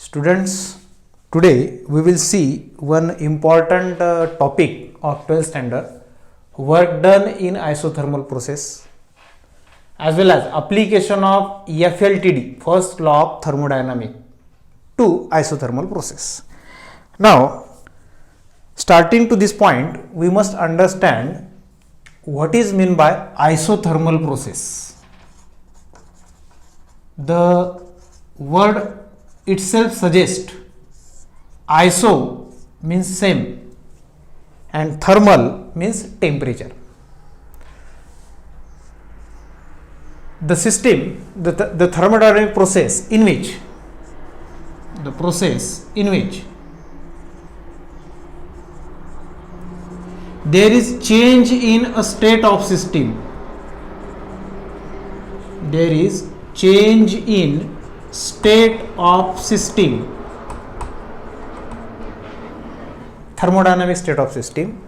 Students, today we will see one important topic of 12th standard, work done in isothermal process, as well as application of FLTD, first law of thermodynamics, to isothermal process. Now, starting to this point, we must understand what is meant by isothermal process. The word itself suggests iso means same and thermal means temperature. The system, the thermodynamic process in which there is change in a state of system. There is change in state of system, thermodynamic state of system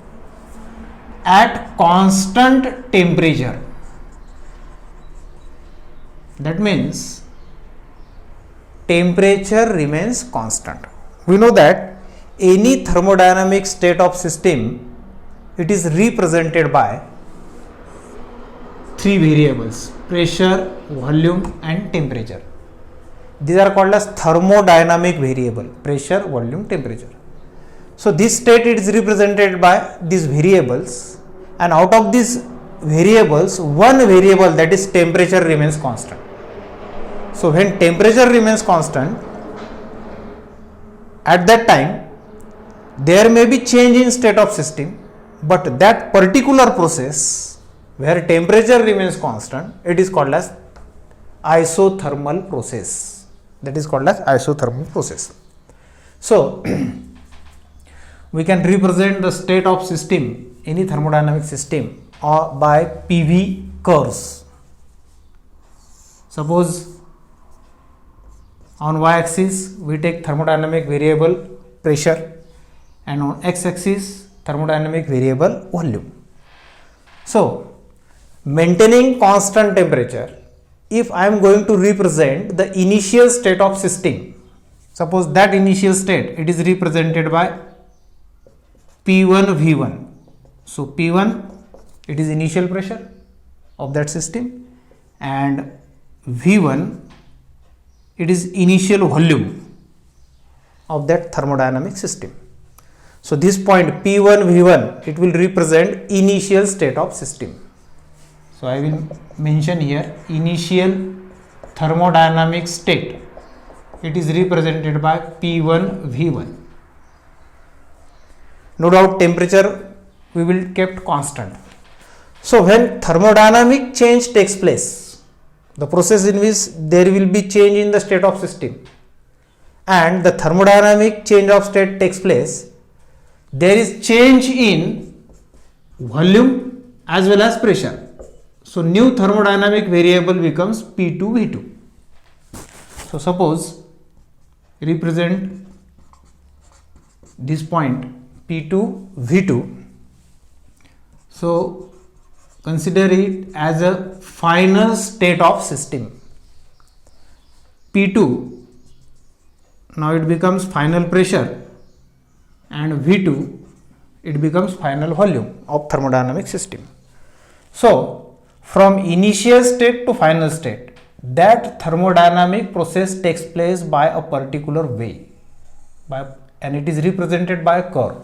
at constant temperature. That means temperature remains constant. We know that any thermodynamic state of system, it is represented by three variables: pressure, volume and temperature. These are called as thermodynamic variable: pressure, volume, temperature. So this state is represented by these variables, and out of these variables, one variable, that is temperature, remains constant. So when temperature remains constant, at that time there may be change in state of system, but that particular process where temperature remains constant, it is called as isothermal process. That is called as isothermal process. So we can represent the state of system, any thermodynamic system, or by PV curves. Suppose on y-axis we take thermodynamic variable pressure, and on x-axis thermodynamic variable volume. So maintaining constant temperature, if I am going to represent the initial state of system, suppose that initial state, it is represented by P1 V1. So P1, it is initial pressure of that system, and V1, it is initial volume of that thermodynamic system. So this point P1 V1, it will represent initial state of system. So I will mention here initial thermodynamic state. It is represented by P1 V1. No doubt temperature we will kept constant. So when thermodynamic change takes place, the process in which there will be change in the state of system, and the thermodynamic change of state takes place, there is change in volume as well as pressure. So new thermodynamic variable becomes P2 V2. So suppose represent this point P2 V2. So consider it as a final state of system. P2, now it becomes final pressure, and V2, it becomes final volume of thermodynamic system. So from initial state to final state, that thermodynamic process takes place by a particular way, and it is represented by a curve.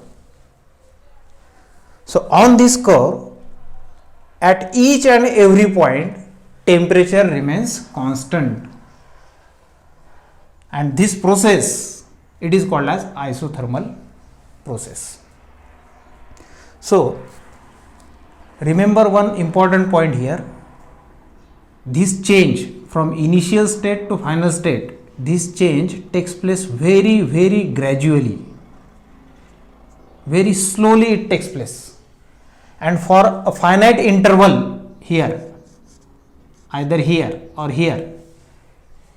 So on this curve, at each and every point, temperature remains constant, and this process, it is called as isothermal process. So remember one important point here: this change from initial state to final state, this change takes place very, very gradually, very slowly it takes place, and for a finite interval here, either here or here,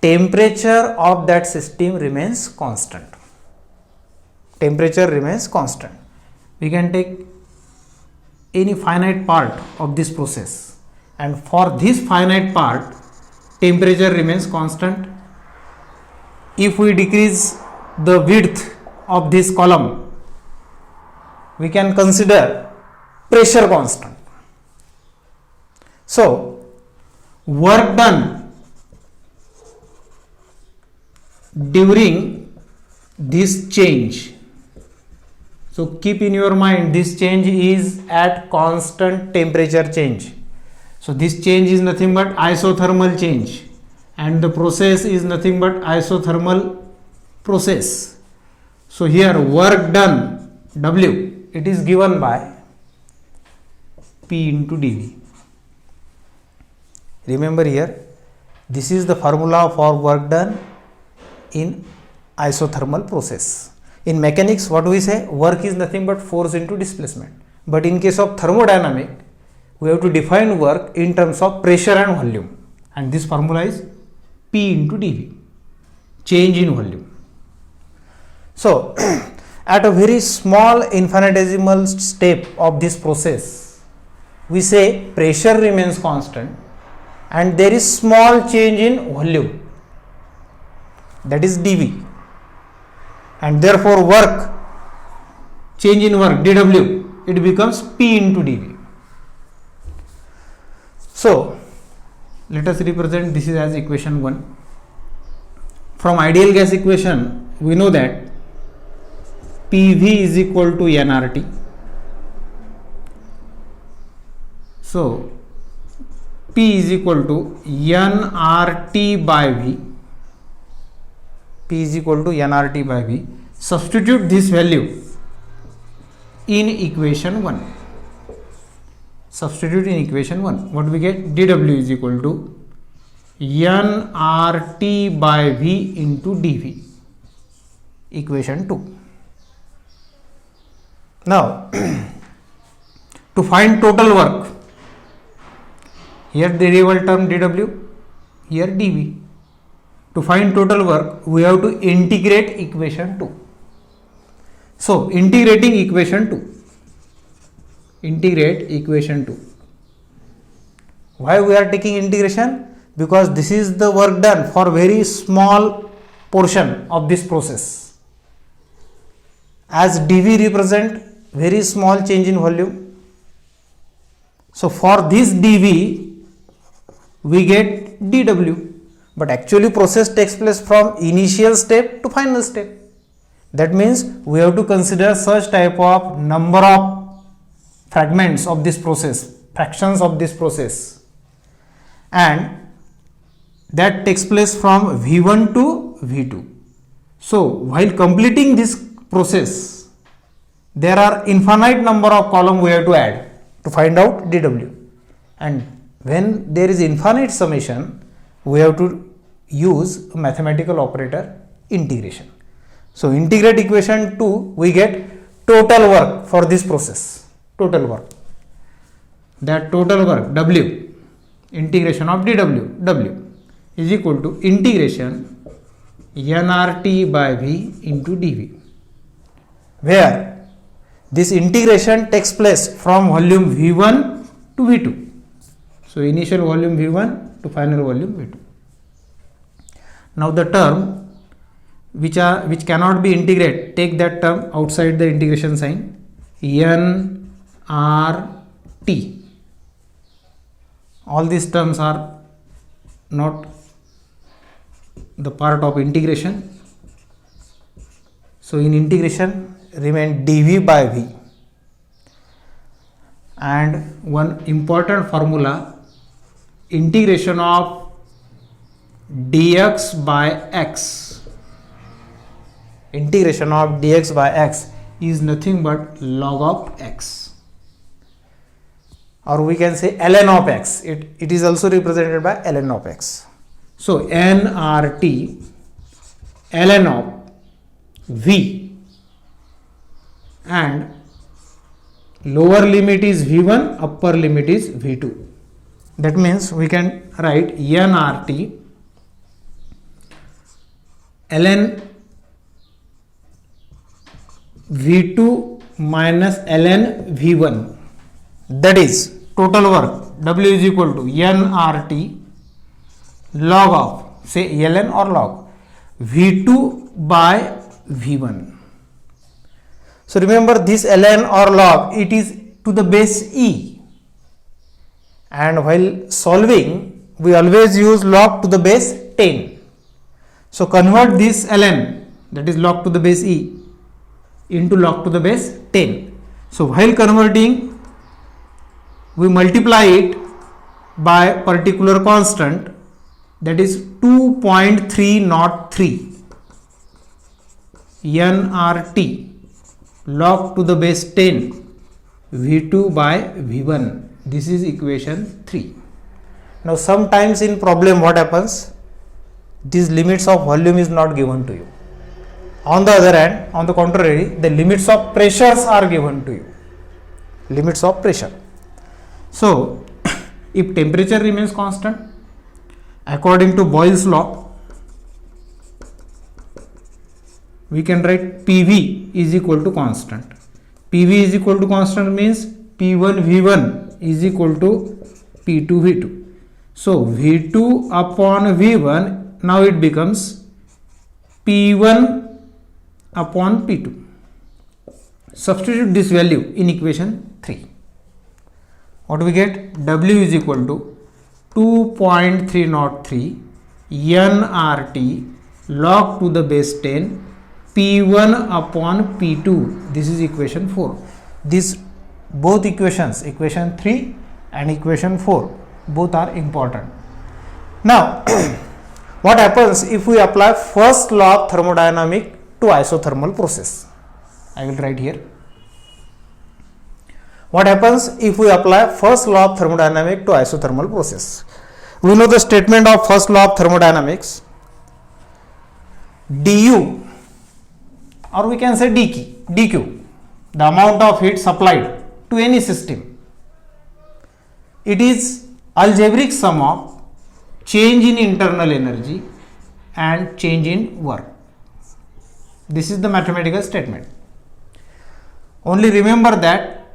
temperature of that system remains constant. Temperature remains constant. We can take any finite part of this process, and for this finite part temperature remains constant. If we decrease the width of this column, we can consider pressure constant. So, work done during this change. So, keep in your mind this change is at constant temperature change. So, this change is nothing but isothermal change, and the process is nothing but isothermal process. So, here work done W, it is given by P into dV. Remember here, this is the formula for work done in isothermal process. In mechanics, what we say, work is nothing but force into displacement. But in case of thermodynamic, we have to define work in terms of pressure and volume, and this formula is P into dV, change in volume. So, at a very small infinitesimal step of this process, we say pressure remains constant and there is small change in volume, that is dV, and therefore work, change in work dW, it becomes P into dV. So, let us represent this is as equation 1. From ideal gas equation, we know that PV is equal to nRT. So, P is equal to nRT by V. P is equal to nRT by V. Substitute this value in equation 1. Substitute in equation 1. What we get? dW is equal to nRT by V into dV. Equation 2. Now, to find total work, here derivable term dW, here dV. To find total work, we have to integrate equation 2. So, integrating equation 2. Integrate equation 2. Why we are taking integration? Because this is the work done for very small portion of this process. As dV represent very small change in volume. So, for this dV, we get dW. But actually process takes place from initial step to final step. That means we have to consider such type of number of fragments of this process, fractions of this process, and that takes place from V1 to V2. So, while completing this process, there are infinite number of columns we have to add to find out dW, and when there is infinite summation, we have to use a mathematical operator integration. So, integrate equation 2, we get total work for this process. Total work, that total work W, integration of dW, W is equal to integration nRT by V into dV, where this integration takes place from volume V1 to V2. So, initial volume V1 to final volume V2. Now, the term which cannot be integrated, take that term outside the integration sign, nRT. All these terms are not the part of integration. So, in integration remain dV by V, and one important formula, integration of dx by x. Integration of dx by x is nothing but log of x, or we can say ln of x. It is also represented by ln of x. So, nRT ln of V, and lower limit is V1, upper limit is V2. That means we can write nRT ln V2 minus ln V1, that is total work W is equal to nRT log of, say ln or log, V2 by V1. So remember this ln or log, it is to the base e, and while solving we always use log to the base 10. So convert this ln, that is log to the base e, into log to the base 10. So while converting we multiply it by particular constant, that is 2.303 nRT log to the base 10 V2 by V1. This is equation 3. Now sometimes in problem what happens, these limits of volume is not given to you. On the other hand, on the contrary, the limits of pressures are given to you. Limits of pressure. So if temperature remains constant, according to Boyle's law, we can write PV is equal to constant. PV is equal to constant means P1 V1 is equal to P2 V2. So V2 upon V1, now it becomes P1 upon P2. Substitute this value in equation 3. What do we get? W is equal to 2.303 nRT log to the base 10 P1 upon P2. This is equation 4. These both equations, equation 3 and equation 4, both are important. Now what happens if we apply first law of thermodynamics to isothermal process? I will write here. What happens if we apply first law of thermodynamics to isothermal process? We know the statement of first law of thermodynamics. du, or we can say dq, the amount of heat supplied to any system, it is algebraic sum of change in internal energy and change in work. This is the mathematical statement. Only remember that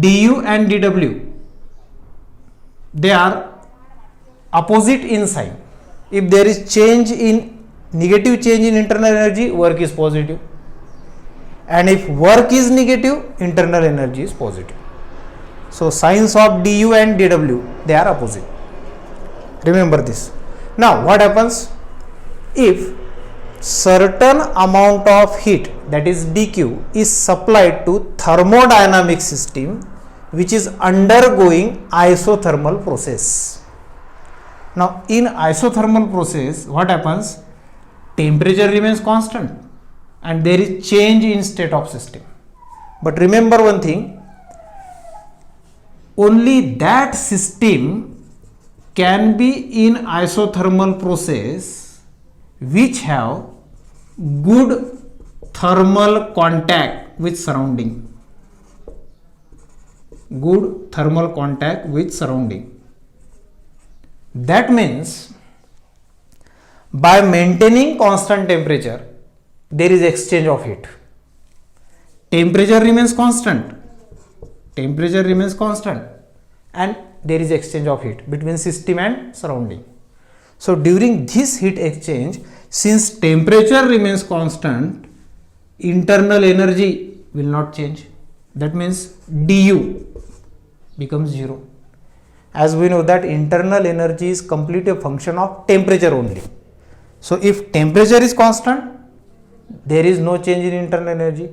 du and dw, they are opposite in sign. If there is negative change in internal energy, work is positive, and if work is negative, internal energy is positive. So signs of du and dw, they are opposite. Remember this. Now what happens if certain amount of heat, that is dq, is supplied to thermodynamic system which is undergoing isothermal process? Now in isothermal process what happens? Temperature remains constant and there is change in state of system. But remember one thing, only that system can be in isothermal process which have good thermal contact with surrounding. Good thermal contact with surrounding. That means by maintaining constant temperature, there is exchange of heat. Temperature remains constant. Temperature remains constant and there is exchange of heat between system and surrounding. So during this heat exchange, since temperature remains constant, internal energy will not change. That means du becomes 0. As we know that internal energy is completely a function of temperature only. So if temperature is constant, there is no change in internal energy.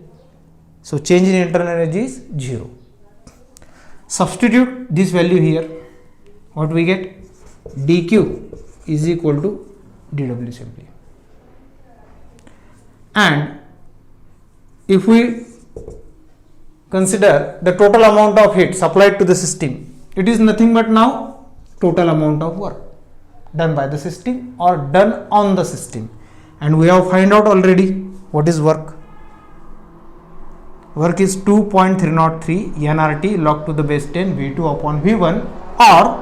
So change in internal energy is 0. Substitute this value here. What we get? dq is equal to dw simply. And if we consider the total amount of heat supplied to the system, it is nothing but now total amount of work done by the system or done on the system. And we have find out already what is work. Work is 2.303 nRT log to the base 10 V2 upon V1 or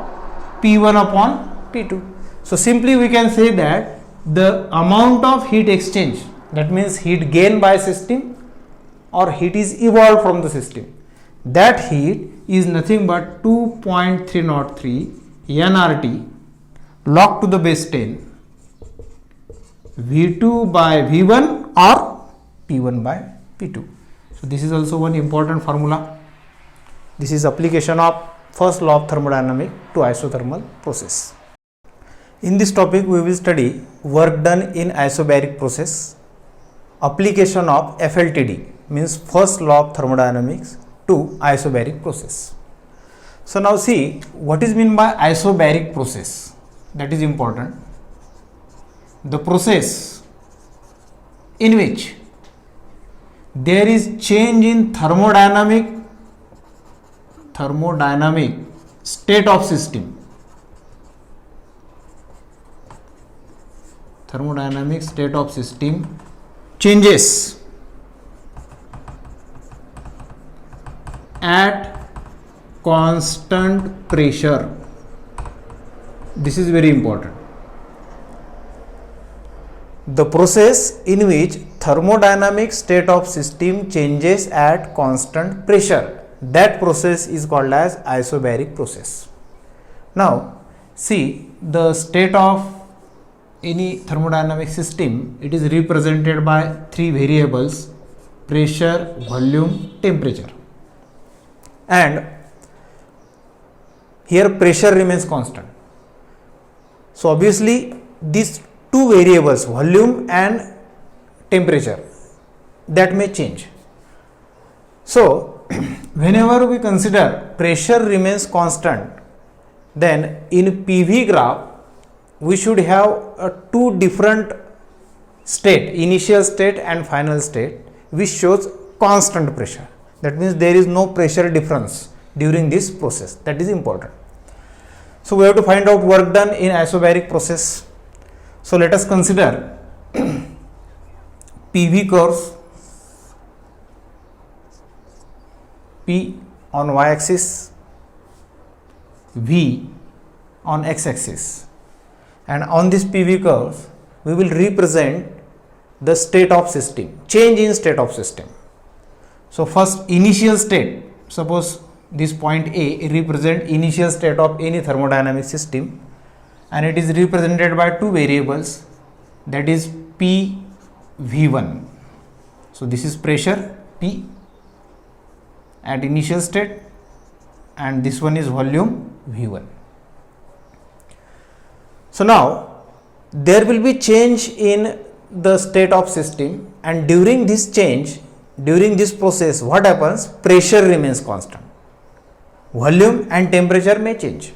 P1 upon P2. So simply we can say that the amount of heat exchange, that means heat gain by system or heat is evolved from the system, that heat is nothing but 2.303 nRT log to the base 10 V2 by V1 or P1 by P2. So this is also one important formula. This is application of first law of thermodynamics to isothermal process. In this topic we will study work done in isobaric process, application of FLTD means first law of thermodynamics to isobaric process. So now see what is meant by isobaric process, that is important. The process in which there is change in thermodynamic state of system. Thermodynamic state of system changes at constant pressure. This is very important. The process in which thermodynamic state of system changes at constant pressure, that process is called as isobaric process. Now see the state of any thermodynamic system, it is represented by three variables: pressure, volume, temperature. And here pressure remains constant. So obviously these two variables, volume and temperature, that may change. So whenever we consider pressure remains constant, then in PV graph we should have two different state, initial state and final state, which shows constant pressure. That means there is no pressure difference during this process. That is important. So we have to find out work done in isobaric process. So let us consider PV curves, P on y-axis, V on x-axis, and on this PV curve we will represent the state of system, change in state of system. So first initial state, suppose this point A represent initial state of any thermodynamic system, and it is represented by two variables, that is P V1. So this is pressure P at initial state, and this one is volume V1. So now there will be change in the state of system, and during this change, during this process, what happens? Pressure remains constant, volume and temperature may change.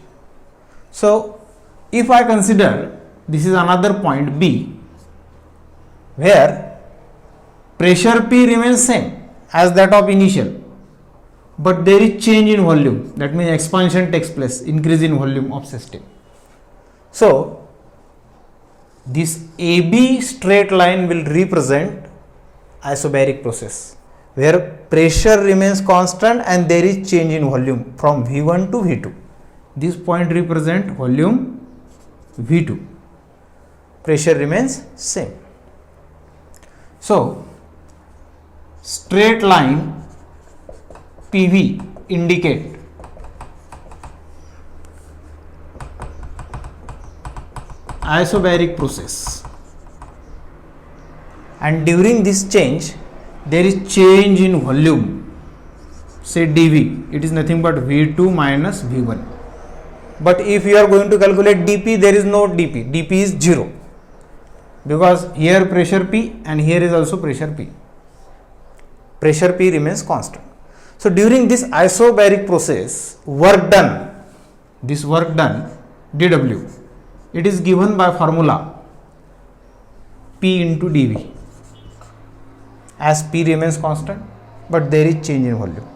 So if I consider this is another point B, where pressure P remains same as that of initial, but there is change in volume, that means expansion takes place, increase in volume of system. So this AB straight line will represent isobaric process, where pressure remains constant and there is change in volume from V1 to V2. This point represent volume V2, pressure remains same. So straight line PV indicate isobaric process, and during this change there is change in volume, say dV, it is nothing but V2 minus V1. But if you are going to calculate dP, there is no dP, dP is 0, because here pressure P and here is also pressure P. Pressure P remains constant. So during this isobaric process, work done, this work done dW, it is given by formula P into dV, as P remains constant but there is change in volume.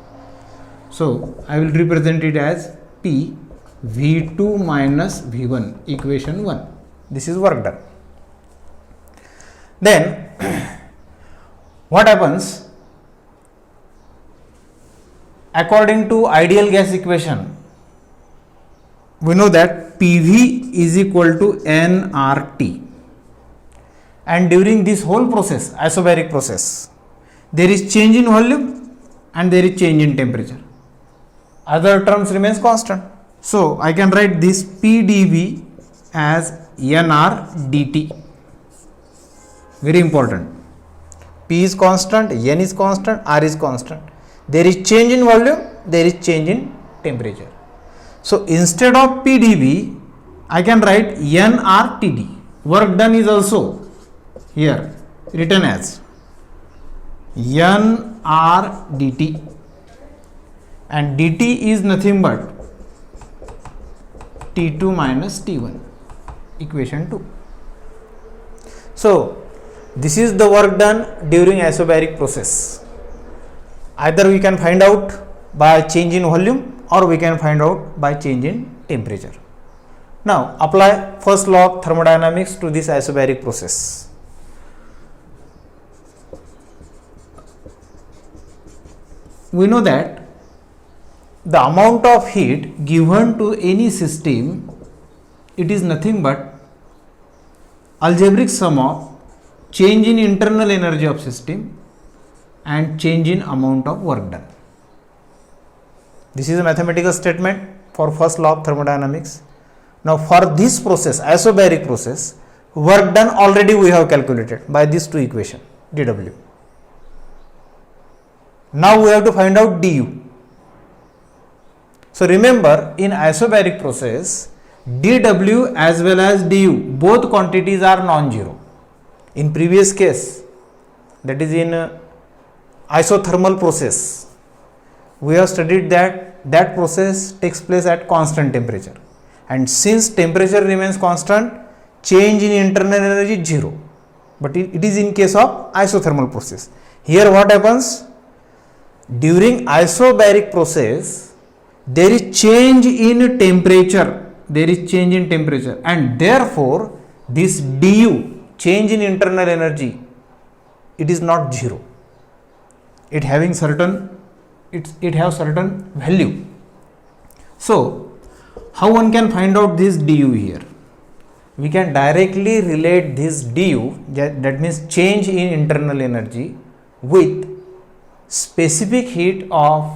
So I will represent it as P V2 minus V1, equation 1. This is work done. Then what happens? According to ideal gas equation, we know that PV is equal to nRT, and during this whole process, isobaric process, there is change in volume and there is change in temperature. Other terms remains constant. So I can write this PdV as nR dt. Very important. P is constant, N is constant, R is constant. There is change in volume, there is change in temperature. So instead of PdV, I can write nRTD. Work done is also here written as nRDT, and dt is nothing but T2 minus T1, equation 2. So this is the work done during isobaric process. Either we can find out by change in volume or we can find out by change in temperature. Now apply first law of thermodynamics to this isobaric process. We know that the amount of heat given to any system, it is nothing but algebraic sum of change in internal energy of system and change in amount of work done. This is a mathematical statement for first law of thermodynamics. Now for this process, isobaric process, work done already we have calculated by these two equations, dW. Now we have to find out du. So remember, in isobaric process, dW as well as du, both quantities are non-zero. In previous case, that is in isothermal process, we have studied that process takes place at constant temperature, and since temperature remains constant, change in internal energy is zero. But it is in case of isothermal process. Here what happens? During isobaric process, there is change in temperature, and therefore this du, change in internal energy, it is not zero. It has certain value. So how one can find out this du here? We can directly relate this du, that means change in internal energy, with specific heat of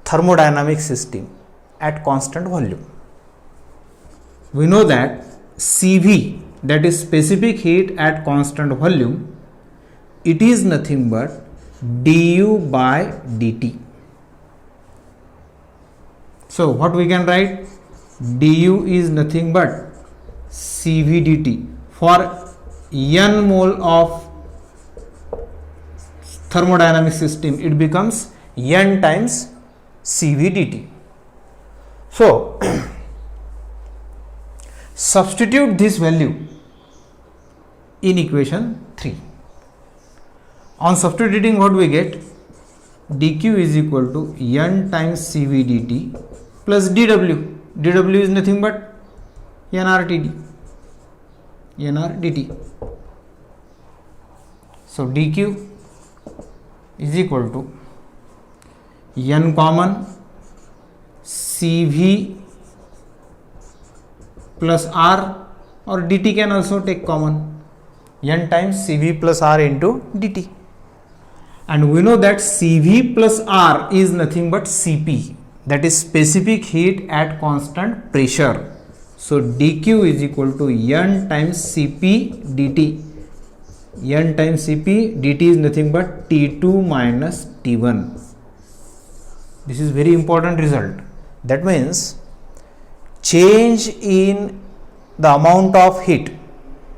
thermodynamic system at constant volume. We know that Cv, that is specific heat at constant volume, it is nothing but du by dt. So what we can write? Du is nothing but Cv dt. For n mole of thermodynamic system, it becomes n times Cv dt. So substitute this value in equation 3. On substituting, what we get? dq is equal to n times Cv dt plus dw. dw is nothing but nRTD, nRDT. So dq is equal to n common Cv plus R, or dt can also take common, n times Cv plus R into dt. And we know that Cv plus R is nothing but Cp, that is specific heat at constant pressure. So dq is equal to n times Cp dt. n times Cp dt is nothing but T2 minus T1. This is very important result. That means change in the amount of heat,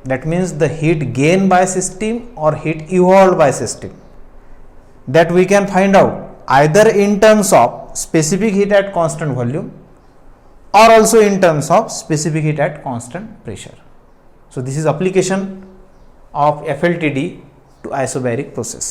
that means the heat gained by system or heat evolved by system, that we can find out either in terms of specific heat at constant volume or also in terms of specific heat at constant pressure. So this is application of FLTD to isobaric process.